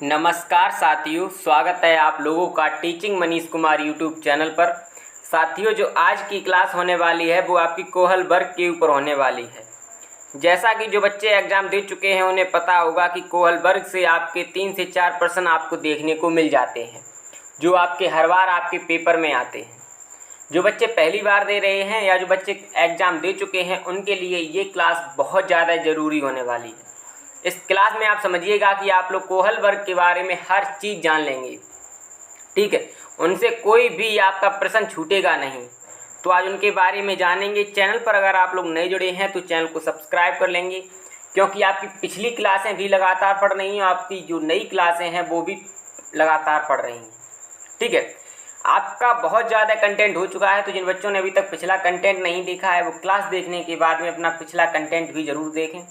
नमस्कार साथियों, स्वागत है आप लोगों का teaching Manish Kumar YouTube channel पर। साथियों, जो आज की क्लास होने वाली है वो आपकी कोहल वर्ग के ऊपर होने वाली है। जैसा कि जो बच्चे एग्ज़ाम दे चुके हैं उन्हें पता होगा कि कोहल वर्ग से आपके 3 से 4 प्रश्न आपको देखने को मिल जाते हैं, जो आपके हर बार आपके पेपर में आते हैं। जो बच्चे पहली बार दे रहे हैं या जो बच्चे एग्ज़ाम दे चुके हैं उनके लिए ये क्लास बहुत ज़्यादा ज़रूरी होने वाली है। इस क्लास में आप समझिएगा कि आप लोग कोहल वर्ग के बारे में हर चीज़ जान लेंगे, ठीक है। उनसे कोई भी आपका प्रश्न छूटेगा नहीं, तो आज उनके बारे में जानेंगे। चैनल पर अगर आप लोग नए जुड़े हैं तो चैनल को सब्सक्राइब कर लेंगे, क्योंकि आपकी पिछली क्लासें भी लगातार पढ़ रही हैं, आपकी जो नई क्लासें हैं वो भी लगातार पढ़ रही हैं, ठीक है। आपका बहुत ज़्यादा कंटेंट हो चुका है, तो जिन बच्चों ने अभी तक पिछला कंटेंट नहीं देखा है वो क्लास देखने के बाद में अपना पिछला कंटेंट भी ज़रूर देखें।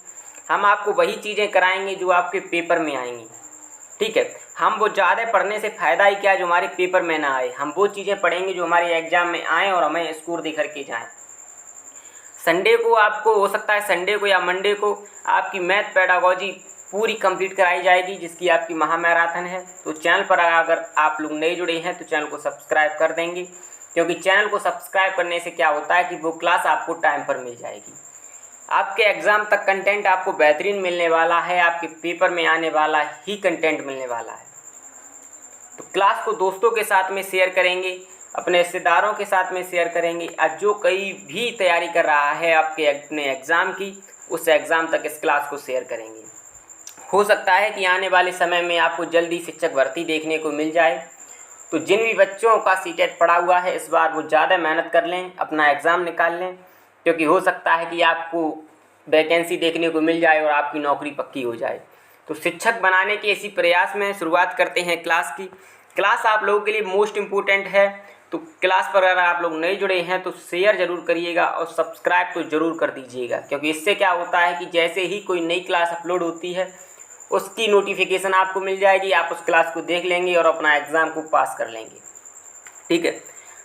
हम आपको वही चीज़ें कराएंगे जो आपके पेपर में आएंगी, ठीक है। हम वो ज़्यादा पढ़ने से फ़ायदा ही क्या है जो हमारे पेपर में ना आए। हम वो चीज़ें पढ़ेंगे जो हमारे एग्ज़ाम में आएँ और हमें स्कोर दे करके जाएँ। संडे को आपको हो सकता है संडे को या मंडे को आपकी मैथ पेडागोजी पूरी कंप्लीट कराई जाएगी, जिसकी आपकी महामैराथन है। तो चैनल पर अगर आप लोग नए जुड़े हैं तो चैनल को सब्सक्राइब कर देंगे, क्योंकि चैनल को सब्सक्राइब करने से क्या होता है कि वो क्लास आपको टाइम पर मिल जाएगी। आपके एग्ज़ाम तक कंटेंट आपको बेहतरीन मिलने वाला है, आपके पेपर में आने वाला ही कंटेंट मिलने वाला है। तो क्लास को दोस्तों के साथ में शेयर करेंगे, अपने रिश्तेदारों के साथ में शेयर करेंगे। आज जो कोई भी तैयारी कर रहा है आपके अपने एग्ज़ाम की, उस एग्ज़ाम तक इस क्लास को शेयर करेंगे। हो सकता है कि आने वाले समय में आपको जल्दी शिक्षक भर्ती देखने को मिल जाए। तो जिन भी बच्चों का सीटेट पड़ा हुआ है इस बार वो ज़्यादा मेहनत कर लें, अपना एग्ज़ाम निकाल लें, क्योंकि हो सकता है कि आपको वैकेंसी देखने को मिल जाए और आपकी नौकरी पक्की हो जाए। तो शिक्षक बनाने के इसी प्रयास में शुरुआत करते हैं क्लास की। क्लास आप लोगों के लिए मोस्ट इम्पोर्टेंट है, तो क्लास पर अगर आप लोग नए जुड़े हैं तो शेयर ज़रूर करिएगा और सब्सक्राइब तो ज़रूर कर दीजिएगा, क्योंकि इससे क्या होता है कि जैसे ही कोई नई क्लास अपलोड होती है उसकी नोटिफिकेशन आपको मिल जाएगी, आप उस क्लास को देख लेंगे और अपना एग्ज़ाम को पास कर लेंगे, ठीक है।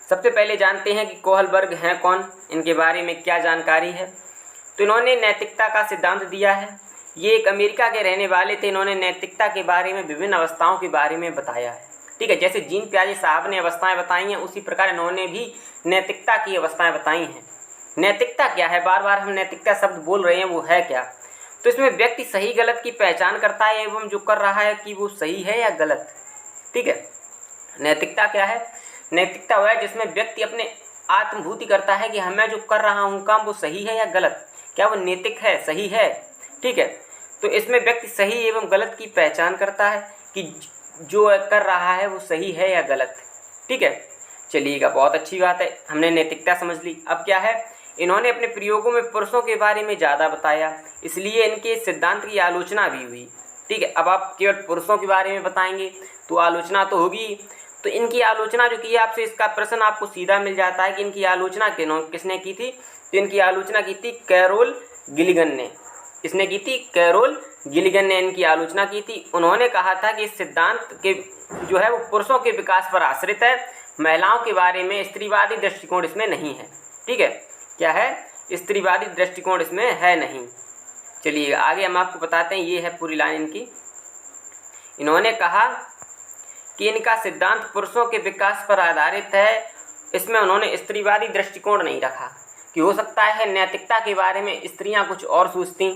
सबसे पहले जानते हैं कि कोहल वर्ग हैं कौन, इनके बारे में क्या जानकारी है। तो इन्होंने नैतिकता का सिद्धांत दिया है। ये एक अमेरिका के रहने वाले थे। इन्होंने नैतिकता के बारे में विभिन्न अवस्थाओं के बारे में बताया है, ठीक है। जैसे जीन पियाजे साहब ने अवस्थाएं बताई हैं, उसी प्रकार इन्होंने भी नैतिकता की अवस्थाएं बताई हैं। नैतिकता क्या है, बार बार हम नैतिकता शब्द बोल रहे हैं, वो है क्या। तो इसमें व्यक्ति सही गलत की पहचान करता है एवं जो कर रहा है कि वो सही है या गलत, ठीक है। नैतिकता क्या है, नैतिकता वह है जिसमें व्यक्ति अपने आत्मभूति करता है कि मैं जो कर रहा हूँ काम वो सही है या गलत, क्या वो नैतिक है, सही है, ठीक है। तो इसमें व्यक्ति सही एवं गलत की पहचान करता है कि जो कर रहा है वो सही है या गलत, ठीक है। चलिएगा, बहुत अच्छी बात है, हमने नैतिकता समझ ली। अब क्या है, इन्होंने अपने प्रयोगों में पुरुषों के बारे में ज़्यादा बताया, इसलिए इनके सिद्धांत की आलोचना भी हुई, ठीक है। अब आप केवल पुरुषों के बारे में बताएंगे तो आलोचना तो होगी। तो इनकी आलोचना जो की है, आपसे इसका प्रश्न आपको सीधा मिल जाता है कि इनकी आलोचना किसने की थी। तो इनकी आलोचना की थी कैरोल गिलिगन ने। इसने की थी, कैरोल गिलिगन ने इनकी आलोचना की थी। उन्होंने कहा था कि इस सिद्धांत के जो है वो पुरुषों के विकास पर आश्रित है, महिलाओं के बारे में स्त्रीवादी दृष्टिकोण इसमें नहीं है, ठीक है। क्या है, स्त्रीवादी दृष्टिकोण इसमें है नहीं। चलिए आगे हम आपको बताते हैं, ये है पूरी लाइन इनकी। इन्होंने कहा कि इनका सिद्धांत पुरुषों के विकास पर आधारित है। इसमें उन्होंने स्त्रीवादी दृष्टिकोण नहीं रखा कि हो सकता है नैतिकता के बारे में स्त्रियां कुछ और सोचती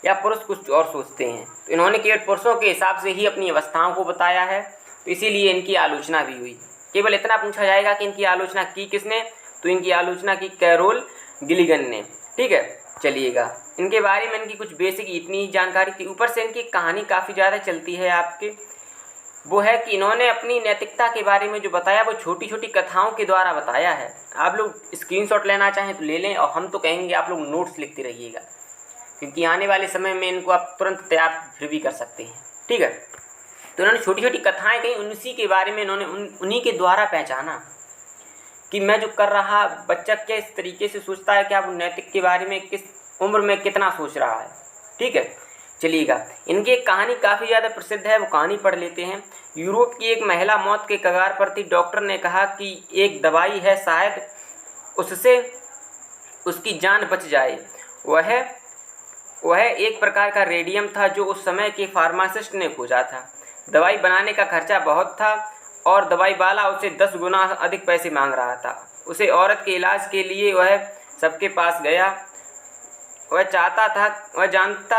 या पुरुष कुछ और सोचते हैं। तो इन्होंने केवल पुरुषों के हिसाब से ही अपनी अवस्थाओं को बताया है, तो इसीलिए इनकी आलोचना भी हुई। केवल इतना पूछा जाएगा कि इनकी आलोचना की किसने, तो इनकी आलोचना की कैरोल गिलिगन ने, ठीक है। चलिएगा, इनके बारे में इनकी कुछ बेसिक इतनी ही जानकारी थी। ऊपर से इनकी कहानी काफ़ी ज़्यादा चलती है आपके, वो है कि इन्होंने अपनी नैतिकता के बारे में जो बताया वो छोटी छोटी कथाओं के द्वारा बताया है। आप लोग स्क्रीनशॉट लेना चाहें तो ले लें, और हम तो कहेंगे आप लोग नोट्स लिखते रहिएगा, क्योंकि आने वाले समय में इनको आप तुरंत तैयार फिर भी कर सकते हैं, ठीक है। तो उन्होंने छोटी छोटी कथाएं कही, उसी के बारे में इन्होंने उन्हीं के द्वारा पहचाना कि मैं जो कर रहा बच्चा किस तरीके से सोचता है, क्या वो नैतिक के बारे में किस उम्र में कितना सोच रहा है, ठीक है। चलिएगा, इनकी एक कहानी काफ़ी ज़्यादा प्रसिद्ध है, वो कहानी पढ़ लेते हैं। यूरोप की एक महिला मौत के कगार पर थी। डॉक्टर ने कहा कि एक दवाई है, शायद उससे उसकी जान बच जाए। वह एक प्रकार का रेडियम था जो उस समय के फार्मासिस्ट ने खोजा था। दवाई बनाने का खर्चा बहुत था और दवाई वाला उससे 10 गुना अधिक पैसे मांग रहा था। उसे औरत के इलाज के लिए वह सबके पास गया। वह जानता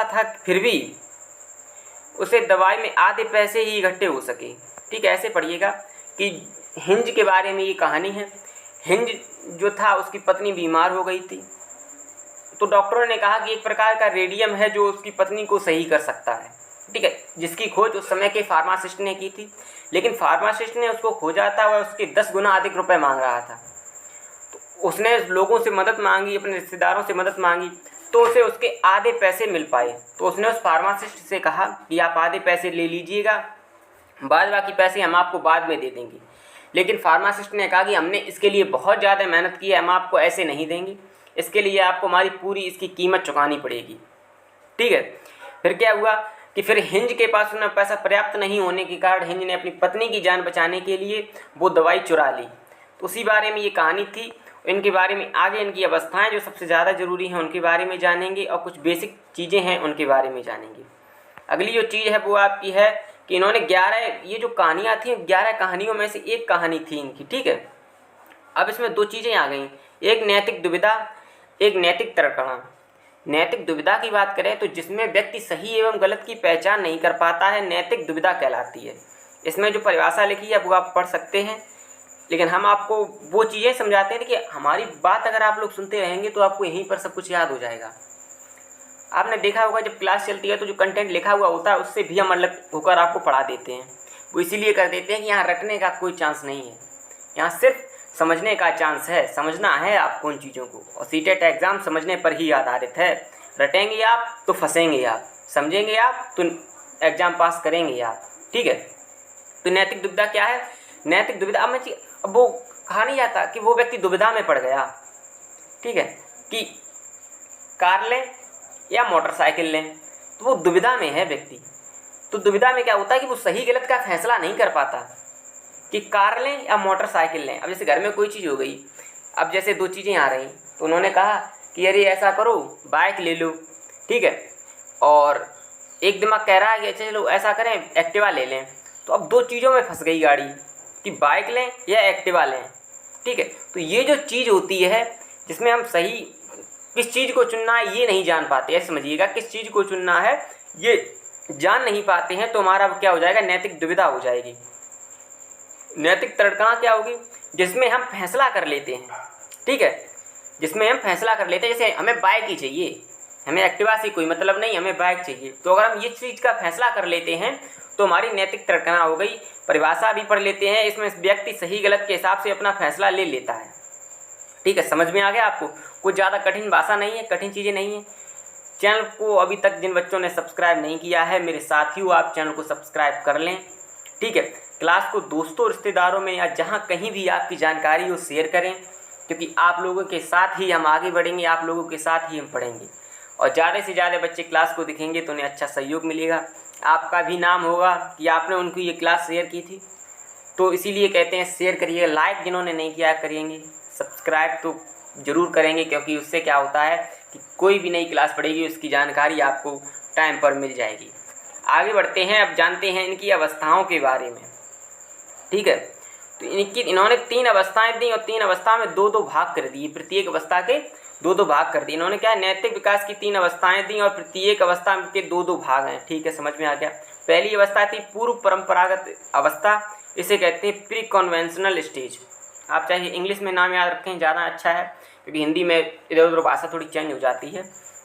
था, फिर भी उसे दवाई में आधे पैसे ही इकट्ठे हो सके। ठीक है, ऐसे पढ़िएगा कि हिंज के बारे में ये कहानी है। हिंज जो था उसकी पत्नी बीमार हो गई थी, तो डॉक्टरों ने कहा कि एक प्रकार का रेडियम है जो उसकी पत्नी को सही कर सकता है। ठीक है, जिसकी खोज उस समय के फार्मासिस्ट ने की थी, लेकिन फार्मासिस्ट ने उसको खोजा था, वह उसके 10 गुना अधिक रुपए मांग रहा था। तो उसने लोगों से मदद मांगी, अपने रिश्तेदारों से मदद मांगी, तो उसे उसके आधे पैसे मिल पाए। तो उसने उस फार्मासिस्ट से कहा कि आप आधे पैसे ले लीजिएगा, बाद बाकी पैसे हम आपको बाद में दे देंगे। लेकिन फार्मासिस्ट ने कहा कि हमने इसके लिए बहुत ज़्यादा मेहनत की है, हम आपको ऐसे नहीं देंगे, इसके लिए आपको हमारी पूरी इसकी कीमत चुकानी पड़ेगी। ठीक है, फिर क्या हुआ कि फिर हिंज के पास उतना पैसा पर्याप्त नहीं होने के कारण हिंज ने अपनी पत्नी की जान बचाने के लिए वो दवाई चुरा ली। तो उसी बारे में ये कहानी थी। इनके बारे में आगे इनकी अवस्थाएं जो सबसे ज़्यादा ज़रूरी हैं उनके बारे में जानेंगे, और कुछ बेसिक चीज़ें हैं उनके बारे में जानेंगे। अगली जो चीज़ है वो आपकी है कि इन्होंने 11, ये जो कहानियाँ थी 11 कहानियों में से एक कहानी थी इनकी। ठीक है, अब इसमें 2 चीज़ें आ गई, एक नैतिक दुविधा, एक नैतिक तर्कणा। नैतिक दुविधा की बात करें तो जिसमें व्यक्ति सही एवं गलत की पहचान नहीं कर पाता है, नैतिक दुविधा कहलाती है। इसमें जो परिभाषा लिखी है वो आप पढ़ सकते हैं, लेकिन हम आपको वो चीज़ें समझाते हैं कि हमारी बात अगर आप लोग सुनते रहेंगे तो आपको यहीं पर सब कुछ याद हो जाएगा। आपने देखा होगा जब क्लास चलती है तो जो कंटेंट लिखा हुआ होता है उससे भी हम अलग होकर आपको पढ़ा देते हैं। वो इसीलिए कर देते हैं कि यहाँ रटने का कोई चांस नहीं है, यहाँ सिर्फ समझने का चांस है। समझना है आपको उन चीज़ों को, और सीटेट एग्ज़ाम समझने पर ही आधारित है। रटेंगे आप तो फंसेंगे आप, समझेंगे आप तो एग्ज़ाम पास करेंगे आप। ठीक है, तो नैतिक दुविधा क्या है? नैतिक दुविधा, अब वो कहा नहीं जाता कि वो व्यक्ति दुविधा में पड़ गया। ठीक है, कि कार लें या मोटरसाइकिल लें, तो वो दुविधा में है व्यक्ति। तो दुविधा में क्या होता है कि वो सही गलत का फैसला नहीं कर पाता कि कार लें या मोटरसाइकिल लें। अब जैसे घर में कोई चीज़ हो गई, अब जैसे 2 चीज़ें आ रही, तो उन्होंने कहा कि अरे ऐसा करो बाइक ले लो। ठीक है, और एक दिमाग कह रहा है कि अच्छा चलो ऐसा करें एक्टिवा ले लें। तो अब 2 चीज़ों में फंस गई गाड़ी कि बाइक लें या एक्टिवा लें। ठीक है, तो ये जो चीज़ होती है जिसमें हम सही किस चीज़ को चुनना है ये नहीं जान पाते, ऐसे समझिएगा, किस चीज़ को चुनना है ये जान नहीं पाते हैं, तो हमारा क्या हो जाएगा? नैतिक दुविधा हो जाएगी। नैतिक तर्कणा क्या होगी? जिसमें हम फैसला कर लेते हैं। ठीक है, जिसमें हम फैसला कर लेते हैं, जैसे हमें बाइक ही चाहिए, हमें एक्टिवा से कोई मतलब नहीं, हमें बाइक चाहिए। तो अगर हम ये चीज़ का फैसला कर लेते हैं तो हमारी नैतिक तर्कणा हो गई। परिभाषा भी पढ़ लेते हैं, इसमें व्यक्ति सही गलत के हिसाब से अपना फैसला ले लेता है। ठीक है, समझ में आ गया आपको? कुछ ज़्यादा कठिन भाषा नहीं है, कठिन चीज़ें नहीं है। चैनल को अभी तक जिन बच्चों ने सब्सक्राइब नहीं किया है, मेरे साथियों आप चैनल को सब्सक्राइब कर लें। ठीक है, क्लास को दोस्तों रिश्तेदारों में या जहाँ कहीं भी आपकी जानकारी हो शेयर करें, क्योंकि आप लोगों के साथ ही हम आगे बढ़ेंगे, आप लोगों के साथ ही हम पढ़ेंगे। और ज़्यादा से ज़्यादा बच्चे क्लास को दिखेंगे तो उन्हें अच्छा सहयोग मिलेगा, आपका भी नाम होगा कि आपने उनको ये क्लास शेयर की थी। तो इसीलिए कहते हैं शेयर करिए, लाइक जिन्होंने नहीं किया करेंगे, सब्सक्राइब तो ज़रूर करेंगे, क्योंकि उससे क्या होता है कि कोई भी नई क्लास पढ़ेगी उसकी जानकारी आपको टाइम पर मिल जाएगी। आगे बढ़ते हैं, अब जानते हैं इनकी अवस्थाओं के बारे में। ठीक है, तो इन्होंने 3 अवस्थाएं दी और 3 अवस्था में 2-2 भाग कर दिए, प्रत्येक अवस्था के 2-2 भाग कर दिए। इन्होंने क्या है, नैतिक विकास की 3 अवस्थाएं दी और प्रत्येक अवस्था के 2-2 भाग हैं। ठीक है, समझ में आ गया। पहली अवस्था थी पूर्व परंपरागत अवस्था, इसे कहते हैं प्री कन्वेंशनल स्टेज। आप चाहे इंग्लिश में नाम याद रखें, ज़्यादा अच्छा है, क्योंकि हिंदी में इधर उधर भाषा थोड़ी चेंज हो जाती है।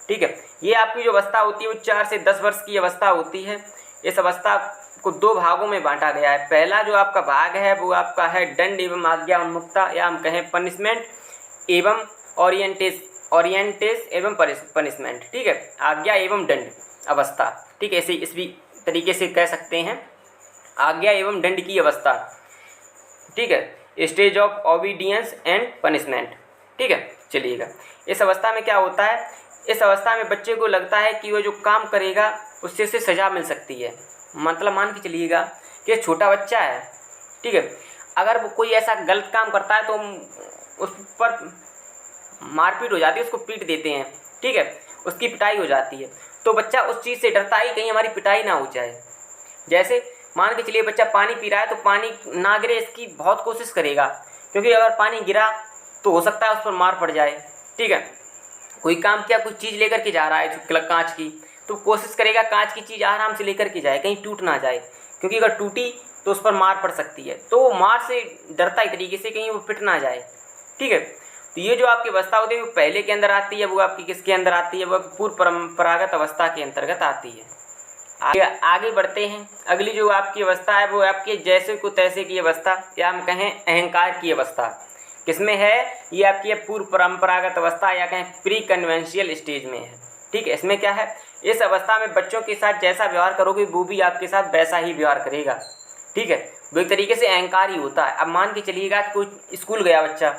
ठीक है, ये आपकी जो अवस्था होती है वो 4 से 10 वर्ष की अवस्था होती है। इस अवस्था को 2 भागों में बांटा गया है। पहला जो आपका भाग है वो आपका है दंड एवं आज्ञा उन्मुक्ता, या हम कहें पनिशमेंट एवं ओरिएंटेस एवं पनिशमेंट। ठीक है, आज्ञा एवं दंड अवस्था। ठीक है, इस भी तरीके से कह सकते हैं, आज्ञा एवं दंड की अवस्था। ठीक है, stage of obedience and punishment. ठीक है, चलिएगा, इस अवस्था में क्या होता है, इस अवस्था में बच्चे को लगता है कि वो जो काम करेगा उससे उसे सज़ा मिल सकती है। मतलब मान के चलिएगा कि छोटा बच्चा है। ठीक है, अगर वो कोई ऐसा गलत काम करता है तो उस पर मारपीट हो जाती है, उसको पीट देते हैं। ठीक है, उसकी पिटाई हो जाती है, तो बच्चा उस चीज़ से डरता है कहीं हमारी पिटाई ना हो जाए। जैसे मान के चलिए बच्चा पानी पी रहा है तो पानी ना गिरे इसकी बहुत कोशिश करेगा, क्योंकि अगर पानी गिरा तो हो सकता है उस पर मार पड़ जाए। ठीक है, कोई काम किया, कुछ चीज़ लेकर के जा रहा है कांच की, तो कोशिश करेगा कांच की चीज़ आराम से लेकर के जाए, कहीं टूट ना जाए, क्योंकि अगर टूटी तो उस पर मार पड़ सकती है। तो वो मार से डरता ही तरीके से, कहीं वो पिट ना जाए। ठीक है, तो ये जो आपकी अवस्था होती है वो पहले के अंदर आती है, वो आपकी किसके अंदर आती है, वो पूर्व परंपरागत अवस्था के अंतर्गत आती है। आगे बढ़ते हैं। अगली जो आपकी अवस्था है वो आपकी जैसे को तैसे की अवस्था, या हम कहें अहंकार की अवस्था। किसमें है ये आपकी पूर्व परंपरागत अवस्था, या कहें प्री कन्वेंशियल स्टेज में है। ठीक है, इसमें क्या है, इस अवस्था में बच्चों के साथ जैसा व्यवहार करोगे वो भी आपके साथ वैसा ही व्यवहार करेगा। ठीक है, वो एक तरीके से अहंकार ही होता है। अब मान के चलिएगा कि कोई स्कूल गया बच्चा,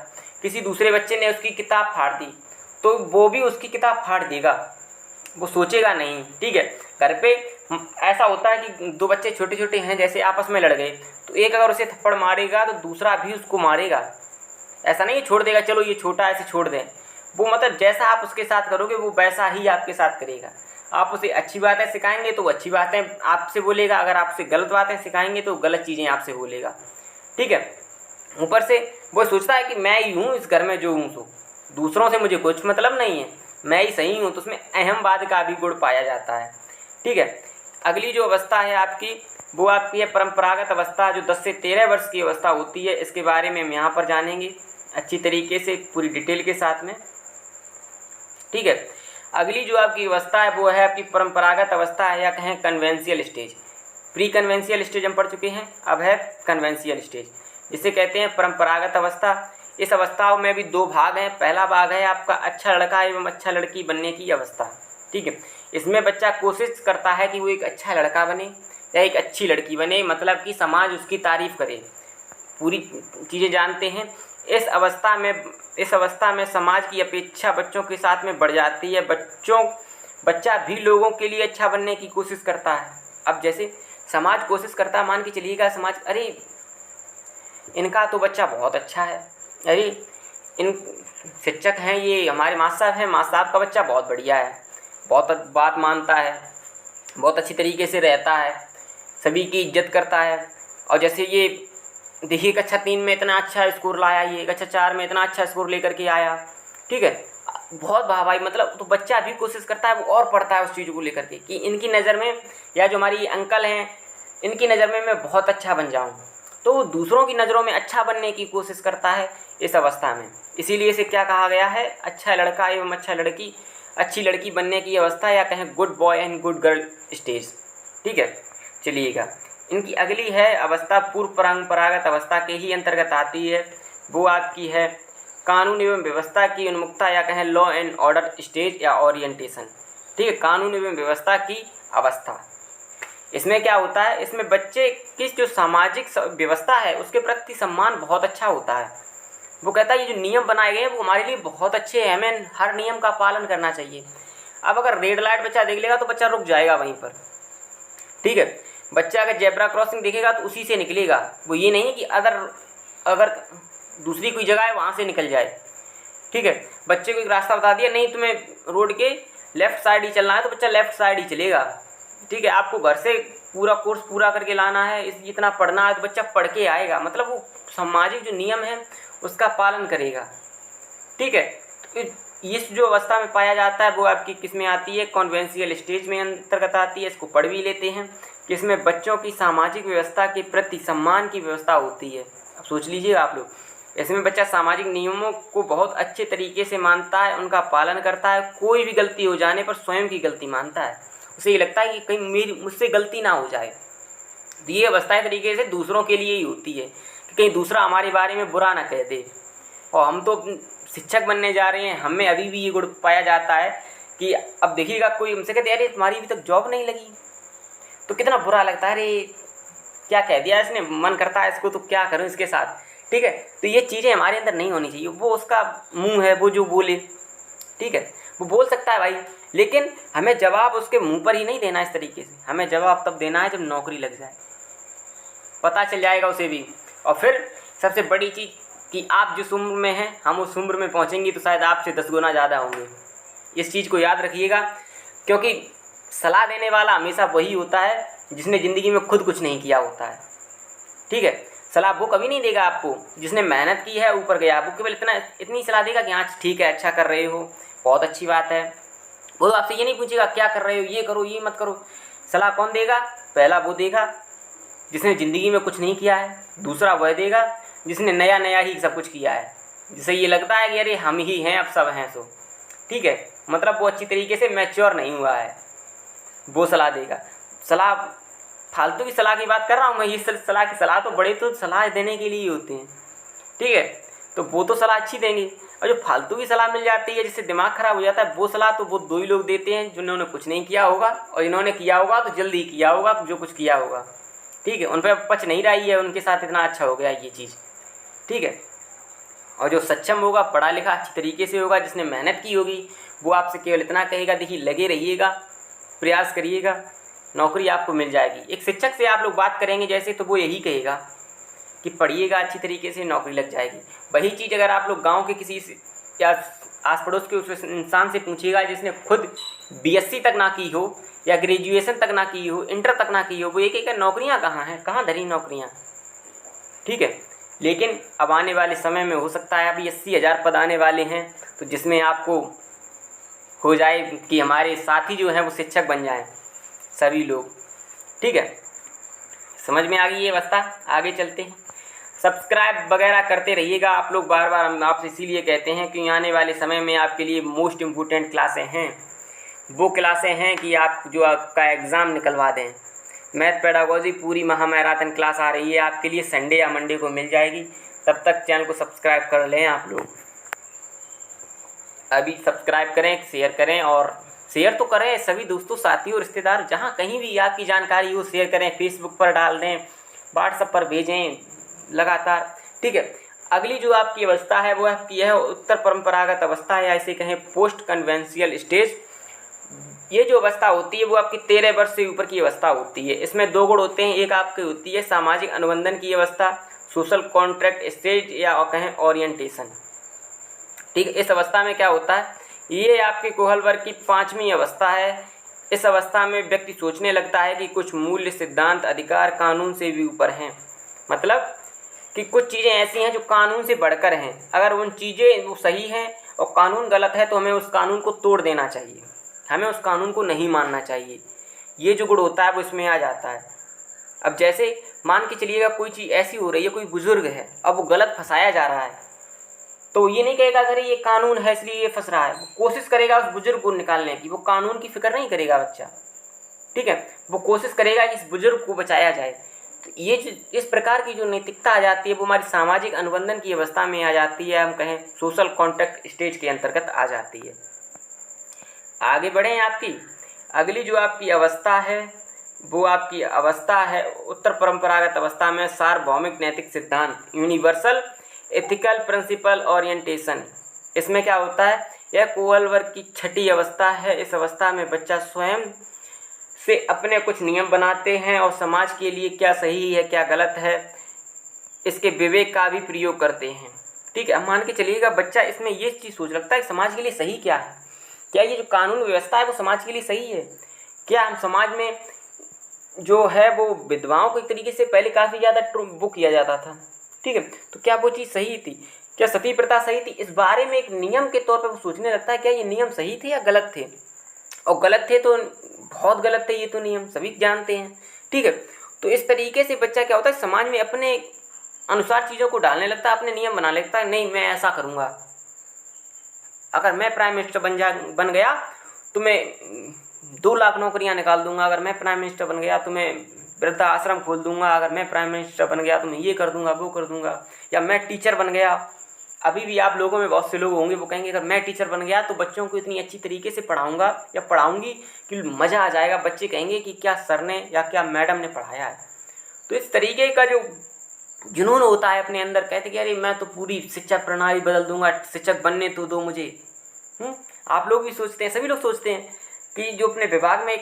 किसी दूसरे बच्चे ने उसकी किताब फाड़ दी तो वो भी उसकी किताब फाड़ देगा, वो सोचेगा नहीं। ठीक है, घर पे ऐसा होता है कि दो बच्चे छोटे छोटे हैं, जैसे आपस में लड़ गए तो एक अगर उसे थप्पड़ मारेगा तो दूसरा भी उसको मारेगा। ऐसा नहीं छोड़ देगा, चलो ये छोटा है इसे छोड़ दें। वो मतलब जैसा आप उसके साथ करोगे वो वैसा ही आपके साथ करेगा। आप उसे अच्छी बातें सिखाएंगे तो वो अच्छी बातें आपसे बोलेगा, अगर आपसे गलत बातें सिखाएंगे तो गलत चीज़ें आपसे बोलेगा। ठीक है, ऊपर से वो सोचता है कि मैं ही हूँ इस घर में जो हूँ, सो दूसरों से मुझे कुछ मतलब नहीं है, मैं ही सही हूँ, तो उसमें अहमवाद का भी गुण पाया जाता है। ठीक है, अगली जो अवस्था है आपकी वो आपकी है परंपरागत अवस्था, जो 10 से 13 वर्ष की अवस्था होती है। इसके बारे में हम यहाँ पर जानेंगे अच्छी तरीके से, पूरी डिटेल के साथ में। ठीक है, अगली जो आपकी अवस्था है वो है आपकी परंपरागत अवस्था है, या कहें conventional stage. Pre conventional stage हम पढ़ चुके हैं, अब है कन्वेंशियल स्टेज, जिसे कहते हैं परंपरागत अवस्था। इस अवस्था में भी दो भाग हैं। पहला भाग है आपका अच्छा लड़का एवं अच्छा लड़की बनने की अवस्था। ठीक है, इसमें बच्चा कोशिश करता है कि वो एक अच्छा लड़का बने या एक अच्छी लड़की बने, मतलब कि समाज उसकी तारीफ करे, पूरी चीज़ें जानते हैं। इस अवस्था में समाज की अपेक्षा बच्चों के साथ में बढ़ जाती है। बच्चा भी लोगों के लिए अच्छा बनने की कोशिश करता है। अब जैसे समाज कोशिश करता है, मान के चलिएगा समाज, अरे इनका तो बच्चा बहुत अच्छा है, अरे इन शिक्षक हैं, ये हमारे मास्टर साहब हैं, मास्टर साहब का बच्चा बहुत बढ़िया है, बहुत बात मानता है, बहुत अच्छी तरीके से रहता है, सभी की इज्जत करता है। और जैसे ये देखिए कक्षा 3 में इतना अच्छा स्कोर लाया, ये कक्षा 4 में इतना अच्छा स्कोर लेकर के आया। ठीक है, बहुत वाहवाही, मतलब तो बच्चा भी कोशिश करता है, वो और पढ़ता है उस चीज़ को लेकर के कि इनकी नज़र में, या जो हमारी अंकल हैं इनकी नज़र में मैं बहुत अच्छा बन जाऊँ, तो वो दूसरों की नज़रों में अच्छा बनने की कोशिश करता है इस अवस्था में। इसीलिए इसे क्या कहा गया है, अच्छा लड़का एवं अच्छा लड़की, अच्छी लड़की बनने की अवस्था, या कहें good boy and good girl stage. ठीक है, चलिएगा, इनकी अगली है अवस्था पूर्व परंपरागत अवस्था के ही अंतर्गत आती है। वो आपकी है कानून एवं व्यवस्था की उन्मुखता, या कहें लॉ एंड ऑर्डर स्टेज या ओरिएंटेशन। ठीक है, कानून एवं व्यवस्था की अवस्था। इसमें क्या होता है, इसमें बच्चे की जो सामाजिक व्यवस्था है उसके प्रति सम्मान बहुत अच्छा होता है। वो कहता है ये जो नियम बनाए गए हैं वो हमारे लिए बहुत अच्छे हैं, हमें हर नियम का पालन करना चाहिए। अब अगर रेड लाइट बच्चा देख लेगा तो बच्चा रुक जाएगा वहीं पर। ठीक है, बच्चा अगर जेब्रा क्रॉसिंग देखेगा तो उसी से निकलेगा, वो ये नहीं कि अगर दूसरी कोई जगह है वहाँ से निकल जाए। ठीक है, बच्चे को एक रास्ता बता दिया, नहीं तुम्हें रोड के लेफ़्ट साइड ही चलना है, तो बच्चा लेफ़्ट साइड ही चलेगा। ठीक है, आपको घर से पूरा कोर्स पूरा करके लाना है, इतना पढ़ना है, तो बच्चा पढ़ के आएगा, मतलब वो सामाजिक जो नियम है उसका पालन करेगा। ठीक है, तो इस जो अवस्था में पाया जाता है वो आपकी किस में आती है, कॉन्वेंशियल स्टेज में अंतर्गत आती है। इसको पढ़ भी लेते हैं कि इसमें बच्चों की सामाजिक व्यवस्था के प्रति सम्मान की व्यवस्था होती है। अब सोच लीजिए आप लोग, इसमें बच्चा सामाजिक नियमों को बहुत अच्छे तरीके से मानता है, उनका पालन करता है, कोई भी गलती हो जाने पर स्वयं की गलती मानता है, उसे ये लगता है कि कहीं मुझसे गलती ना हो जाए। तो ये अवस्था तरीके से दूसरों के लिए ही होती है कि कहीं दूसरा हमारे बारे में बुरा ना कह दे। और हम तो शिक्षक बनने जा रहे हैं, हमें अभी भी ये गुण पाया जाता है कि अब देखिएगा कोई हमसे कहते अरे तुम्हारी अभी तक जॉब नहीं लगी, तो कितना बुरा लगता है, अरे क्या कह दिया इसने, मन करता है इसको तो क्या करूं इसके साथ। ठीक है, तो ये चीज़ें हमारे अंदर नहीं होनी चाहिए। वो उसका मुंह है, वो जो बोले, ठीक है, वो बोल सकता है भाई, लेकिन हमें जवाब उसके मुंह पर ही नहीं देना इस तरीके से। हमें जवाब तब देना है जब नौकरी लग जाए, पता चल जाएगा उसे भी। और फिर सबसे बड़ी चीज़ कि आप जिस उम्र में हैं हम उस उम्र में पहुंचेंगे तो शायद आपसे 10 गुना ज़्यादा होंगे। इस चीज़ को याद रखिएगा, क्योंकि सलाह देने वाला हमेशा वही होता है जिसने ज़िंदगी में खुद कुछ नहीं किया होता है। ठीक है, सलाह वो कभी नहीं देगा आपको जिसने मेहनत की है, ऊपर गया। वो केवल इतनी सलाह देगा कि हाँ ठीक है, अच्छा कर रहे हो, बहुत अच्छी बात है। वो तो आपसे ये नहीं पूछेगा क्या कर रहे हो, ये करो, ये मत करो। सलाह कौन देगा? पहला वो देगा जिसने ज़िंदगी में कुछ नहीं किया है, दूसरा वह देगा जिसने नया नया ही सब कुछ किया है, जिसे ये लगता है कि अरे हम ही हैं, अब सब हैं सो। ठीक है, मतलब वो अच्छी तरीके से मैच्योर नहीं हुआ है, वो सलाह देगा। सलाह फालतू की सलाह की बात कर रहा हूँ मैं, ये सलाह तो बड़े तो सलाह देने के लिए ही होते हैं। ठीक है, तो वो तो सलाह अच्छी देंगे, और जो फालतू की सलाह मिल जाती है जिससे दिमाग खराब हो जाता है, वो सलाह तो वो दो ही लोग देते हैं, जिन्होंने कुछ नहीं किया होगा और जिन्होंने किया होगा तो जल्दी किया होगा जो कुछ किया होगा। ठीक है, उन पर पच नहीं रही है, उनके साथ इतना अच्छा हो गया ये चीज़। ठीक है, और जो सक्षम होगा, पढ़ा लिखा अच्छी तरीके से होगा, जिसने मेहनत की होगी, वो आपसे केवल इतना कहेगा, देखिए लगे रहिएगा, प्रयास करिएगा, नौकरी आपको मिल जाएगी। एक शिक्षक से आप लोग बात करेंगे जैसे, तो वो यही कहेगा कि पढ़िएगा अच्छी तरीके से, नौकरी लग जाएगी। वही चीज़ अगर आप लोग गांव के किसी से या आस पड़ोस के उस इंसान से पूछिएगा जिसने खुद बीएससी तक ना की हो या ग्रेजुएशन तक ना की हो, इंटर तक ना की हो, वो एक नौकरियां कहाँ हैं, कहाँ धरी नौकरियां। ठीक है, लेकिन अब आने वाले समय में हो सकता है अभी 80,000 पद आने वाले हैं, तो जिसमें आपको हो जाए कि हमारे साथी जो हैं वो शिक्षक बन जाएं सभी लोग। ठीक है, समझ में आ गई ये अवस्था। आगे चलते हैं, सब्सक्राइब वगैरह करते रहिएगा आप लोग। बार बार हम आपसे इसीलिए कहते हैं कि आने वाले समय में आपके लिए मोस्ट इम्पोर्टेंट क्लासें हैं, वो क्लासें हैं कि आप जो आपका एग्ज़ाम निकलवा दें। मैथ पेडागोजी पूरी महामैराथन क्लास आ रही है आपके लिए, संडे या मंडे को मिल जाएगी। तब तक चैनल को सब्सक्राइब कर लें आप लोग, अभी सब्सक्राइब करें, शेयर करें, और शेयर तो करें सभी दोस्तों, साथियों, रिश्तेदार, जहाँ कहीं भी आपकी जानकारी हो शेयर करें, फेसबुक पर डाल दें, व्हाट्सएप पर भेजें लगातार। ठीक है, अगली जो आपकी अवस्था है वो आपकी है उत्तर परंपरागत अवस्था, या इसे कहें पोस्ट कन्वेंशियल स्टेज। ये जो अवस्था होती है वो आपकी 13 वर्ष से ऊपर की अवस्था होती है। इसमें दो गुण होते हैं, एक आपकी होती है सामाजिक अनुबंधन की अवस्था, सोशल कॉन्ट्रैक्ट स्टेज, या कहें ओरिएंटेशन। ठीक है, इस अवस्था में क्या होता है, ये आपके कोहल वर्ग की 5वीं अवस्था है। इस अवस्था में व्यक्ति सोचने लगता है कि कुछ मूल्य, सिद्धांत, अधिकार कानून से भी ऊपर हैं। मतलब कि कुछ चीज़ें ऐसी हैं जो कानून से बढ़कर हैं। अगर उन चीज़ें वो सही हैं और कानून गलत है तो हमें उस कानून को तोड़ देना चाहिए, हमें उस कानून को नहीं मानना चाहिए। ये जो गुण होता है वो इसमें आ जाता है। अब जैसे मान के चलिएगा कोई चीज़ ऐसी हो रही है, कोई बुजुर्ग है, अब वो गलत फंसाया जा रहा है, तो ये नहीं कहेगा अगर ये कानून है इसलिए ये फंस रहा है, वो कोशिश करेगा उस बुजुर्ग को निकालने की। वो कानून की फिक्र नहीं करेगा बच्चा। ठीक है, वो कोशिश करेगा कि इस बुजुर्ग को बचाया जाए। तो ये इस प्रकार की जो नैतिकता आ जाती है वो हमारी सामाजिक अनुबंधन की अवस्था में आ जाती है, हम कहें सोशल कॉन्टैक्ट स्टेज के अंतर्गत आ जाती है। आगे बढ़ें, आपकी अगली जो आपकी अवस्था है वो आपकी अवस्था है उत्तर परंपरागत अवस्था में सार्वभौमिक नैतिक सिद्धांत, यूनिवर्सल एथिकल प्रिंसिपल ओरिएंटेशन। इसमें क्या होता है, यह कोहल वर्ग की 6ठी अवस्था है। इस अवस्था में बच्चा स्वयं से अपने कुछ नियम बनाते हैं और समाज के लिए क्या सही है क्या गलत है इसके विवेक का भी प्रयोग करते हैं। ठीक है, अब मान के चलिएगा बच्चा इसमें ये चीज़ सोच रखता है कि समाज के लिए सही क्या है, क्या ये जो कानून व्यवस्था है वो समाज के लिए सही है, क्या हम समाज में जो है वो विधवाओं को एक तरीके से पहले काफ़ी ज़्यादा वो किया जाता था। ठीक है, तो क्या वो चीज़ सही थी, क्या सती प्रथा सही थी, इस बारे में एक नियम के तौर पर वो सोचने लगता है क्या ये नियम सही थे या गलत थे, और गलत थे तो बहुत गलत थे, ये तो नियम सभी जानते हैं। ठीक है, तो इस तरीके से बच्चा क्या होता है समाज में अपने अनुसार चीज़ों को डालने लगता है, अपने नियम बना लेता है। नहीं, मैं ऐसा करूँगा, अगर मैं प्राइम मिनिस्टर बन गया तो मैं 2 लाख नौकरियां निकाल दूंगा, अगर मैं प्राइम मिनिस्टर बन गया तो मैं वृद्धा आश्रम खोल दूंगा, अगर मैं प्राइम मिनिस्टर बन गया तो मैं ये कर दूंगा वो कर दूंगा, या मैं टीचर बन गया। अभी भी आप लोगों में बहुत से लोग होंगे वो कहेंगे अगर मैं टीचर बन गया तो बच्चों को इतनी अच्छी तरीके से पढ़ाऊंगा या पढ़ाऊंगी कि मज़ा आ जाएगा, बच्चे कहेंगे कि क्या सर ने या क्या मैडम ने पढ़ाया है। तो इस तरीके का जो जुनून होता है अपने अंदर, कहते कि अरे मैं तो पूरी शिक्षा प्रणाली बदल दूंगा, शिक्षक बनने तो दो मुझे। आप लोग भी सोचते हैं, सभी लोग सोचते हैं कि जो अपने विभाग में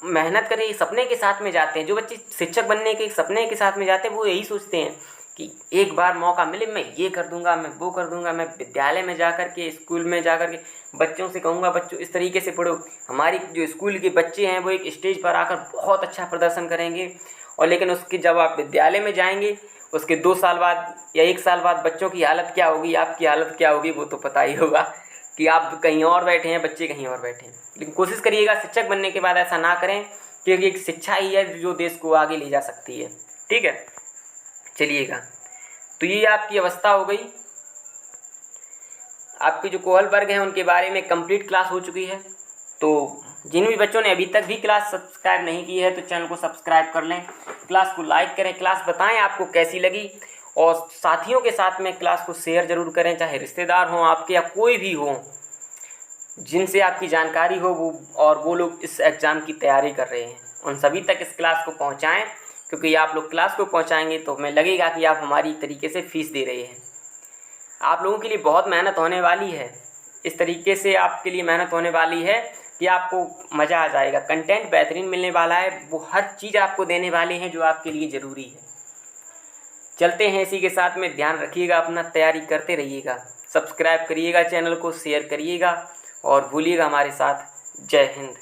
मेहनत करें, सपने के साथ में जाते हैं, जो बच्चे शिक्षक बनने के सपने के साथ में जाते हैं वो यही सोचते हैं कि एक बार मौका मिले मैं ये कर दूंगा, मैं वो कर दूंगा, मैं विद्यालय में जा कर के, स्कूल में जा कर के बच्चों से कहूँगा बच्चों इस तरीके से पढ़ो। हमारी जो स्कूल के बच्चे हैं वो एक स्टेज पर आकर बहुत अच्छा प्रदर्शन करेंगे, और लेकिन उसके जब आप विद्यालय में जाएंगे उसके 2 साल बाद या 1 साल बाद बच्चों की हालत क्या होगी, आपकी हालत क्या होगी, वो तो पता ही होगा कि आप कहीं और बैठे हैं, बच्चे कहीं और बैठे हैं। लेकिन कोशिश करिएगा शिक्षक बनने के बाद ऐसा ना करें, क्योंकि एक शिक्षा ही है जो देश को आगे ले जा सकती है। ठीक है, चलिएगा। तो ये आपकी अवस्था हो गई। आपके जो कोहल वर्ग हैं उनके बारे में कंप्लीट क्लास हो चुकी है। तो जिन भी बच्चों ने अभी तक भी क्लास सब्सक्राइब नहीं की है तो चैनल को सब्सक्राइब कर लें, क्लास को लाइक करें, क्लास बताएं आपको कैसी लगी, और साथियों के साथ में क्लास को शेयर ज़रूर करें, चाहे रिश्तेदार हों आपके या कोई भी हो जिनसे आपकी जानकारी हो वो लोग इस एग्ज़ाम की तैयारी कर रहे हैं, उन सभी तक इस क्लास को पहुंचाएं, क्योंकि आप लोग क्लास को पहुंचाएंगे तो हमें लगेगा कि आप हमारी तरीके से फ़ीस दे रहे हैं। आप लोगों के लिए बहुत मेहनत होने वाली है, इस तरीके से आपके लिए मेहनत होने वाली है कि आपको मज़ा आ जाएगा, कंटेंट बेहतरीन मिलने वाला है, वो हर चीज़ आपको देने वाले हैं जो आपके लिए ज़रूरी है। चलते हैं इसी के साथ में, ध्यान रखिएगा अपना, तैयारी करते रहिएगा, सब्सक्राइब करिएगा चैनल को, शेयर करिएगा और भूलिएगा हमारे साथ। जय हिंद।